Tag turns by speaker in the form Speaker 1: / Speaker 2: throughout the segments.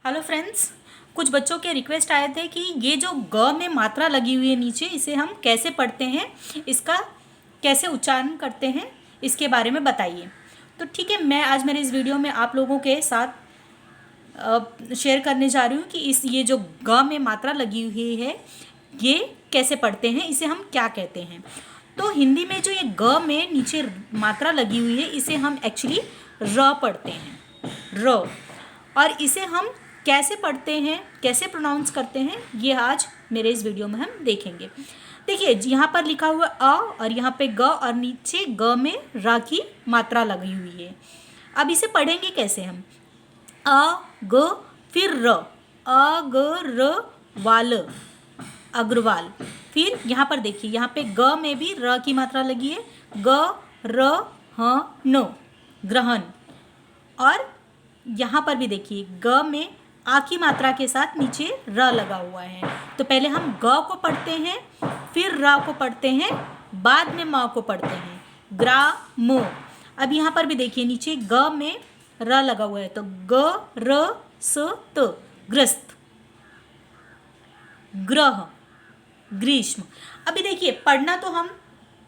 Speaker 1: Hello friends, कुछ बच्चों के रिक्वेस्ट आए थे कि ये जो ग में मात्रा लगी हुई है नीचे, इसे हम कैसे पढ़ते हैं, इसका कैसे उच्चारण करते हैं, इसके बारे में बताइए। तो ठीक है, मैं आज मेरे इस वीडियो में आप लोगों के साथ शेयर करने जा रही हूँ कि ये जो ग में मात्रा लगी हुई है ये कैसे पढ़ते हैं, इसे हम क्या कहते हैं। तो हिंदी में जो ये ग में नीचे मात्रा लगी हुई है इसे हम एक्चुअली र पढ़ते हैं, र। और इसे हम कैसे पढ़ते हैं, कैसे प्रोनाउंस करते हैं, ये आज मेरे इस वीडियो में हम देखेंगे। देखिए यहाँ पर लिखा हुआ अ और यहाँ पे ग और नीचे ग में र की मात्रा लगी हुई है। अब इसे पढ़ेंगे कैसे हम? अ ग फिर र, अ ग र वाल, अग्रवाल। फिर यहाँ पर देखिए, यहाँ पे ग में भी र की मात्रा लगी है, ग र ह न, ग्रहण। और यहाँ पर भी देखिए ग में आ की मात्रा के साथ नीचे र लगा हुआ है। तो पहले हम ग को पढ़ते हैं, फिर र को पढ़ते हैं, बाद में म को पढ़ते हैं, ग्रा मो। अब यहाँ पर भी देखिए नीचे ग में र लगा हुआ है, तो ग र स त, ग्रस्त, ग्रह, ग्रीष्म। अभी देखिए पढ़ना तो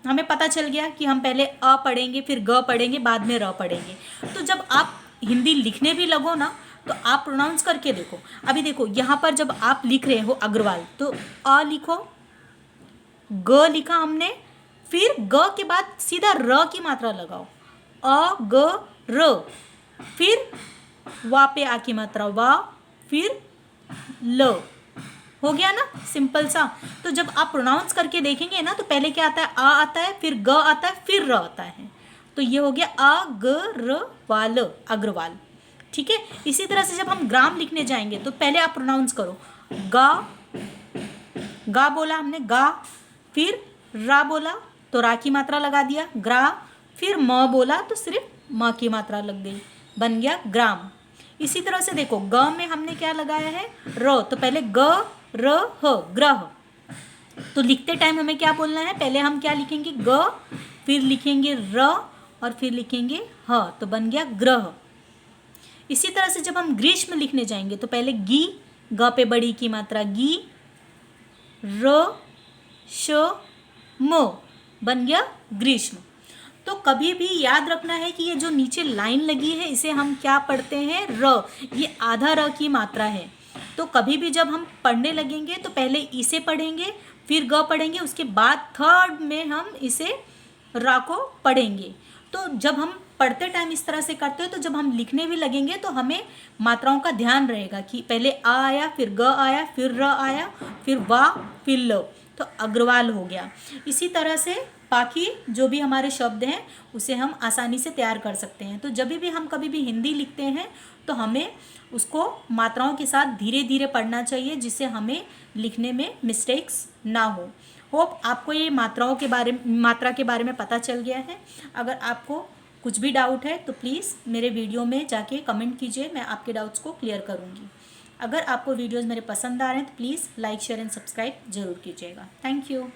Speaker 1: हमें पता चल गया कि हम पहले अ पढ़ेंगे, फिर ग पढ़ेंगे, बाद में र पढ़ेंगे। तो जब आप हिंदी लिखने भी लगो ना तो आप प्रोनाउंस करके देखो। अभी देखो यहाँ पर जब आप लिख रहे हो अग्रवाल, तो अ लिखो, ग लिखा हमने, फिर ग के बाद सीधा र की मात्रा लगाओ, अ ग र, फिर वा पे आ की मात्रा वा, फिर ल। हो गया ना, सिंपल सा। तो जब आप प्रोनाउंस करके देखेंगे ना तो पहले क्या आता है? आ आता है, फिर ग आता है, फिर र आता है। तो ये हो गया अ ग र वाल, अग्रवाल। ठीक है, इसी तरह से जब हम ग्राम लिखने जाएंगे तो पहले आप प्रोनाउंस करो, गा, गा बोला हमने, गा, फिर रा बोला तो रा की मात्रा लगा दिया, ग्रा, फिर म बोला तो सिर्फ म की मात्रा लग गई, बन गया ग्राम। इसी तरह से देखो ग में हमने क्या लगाया है? र। तो पहले ग र ह, ग्रह। तो लिखते टाइम हमें क्या बोलना है? पहले हम क्या लिखेंगे? ग, फिर लिखेंगे र और फिर लिखेंगे ह, तो बन गया ग्रह। इसी तरह से जब हम ग्रीष्म लिखने जाएंगे तो पहले गी, ग पे बड़ी की मात्रा गी, र श म, बन गया ग्रीष्म। तो कभी भी याद रखना है कि ये जो नीचे लाइन लगी है इसे हम क्या पढ़ते हैं? र। ये आधा र की मात्रा है। तो कभी भी जब हम पढ़ने लगेंगे तो पहले इसे पढ़ेंगे, फिर ग पढ़ेंगे, उसके बाद थर्ड में हम इसे रा को पढ़ेंगे। तो जब हम पढ़ते टाइम इस तरह से करते हैं तो जब हम लिखने भी लगेंगे तो हमें मात्राओं का ध्यान रहेगा कि पहले आ आया, फिर ग आया, फिर र आया, फिर वा, फिर ल, तो अग्रवाल हो गया। इसी तरह से बाकी जो भी हमारे शब्द हैं उसे हम आसानी से तैयार कर सकते हैं। तो जब भी हम कभी भी हिंदी लिखते हैं तो हमें उसको मात्राओं के साथ धीरे धीरे पढ़ना चाहिए, जिससे हमें लिखने में मिस्टेक्स ना हो। होप आपको ये मात्रा के बारे में पता चल गया है। अगर आपको कुछ भी डाउट है तो प्लीज़ मेरे वीडियो में जाके कमेंट कीजिए, मैं आपके डाउट्स को क्लियर करूँगी। अगर आपको वीडियोज़ मेरे पसंद आ रहे हैं तो please like, share and subscribe ज़रूर कीजिएगा। Thank you.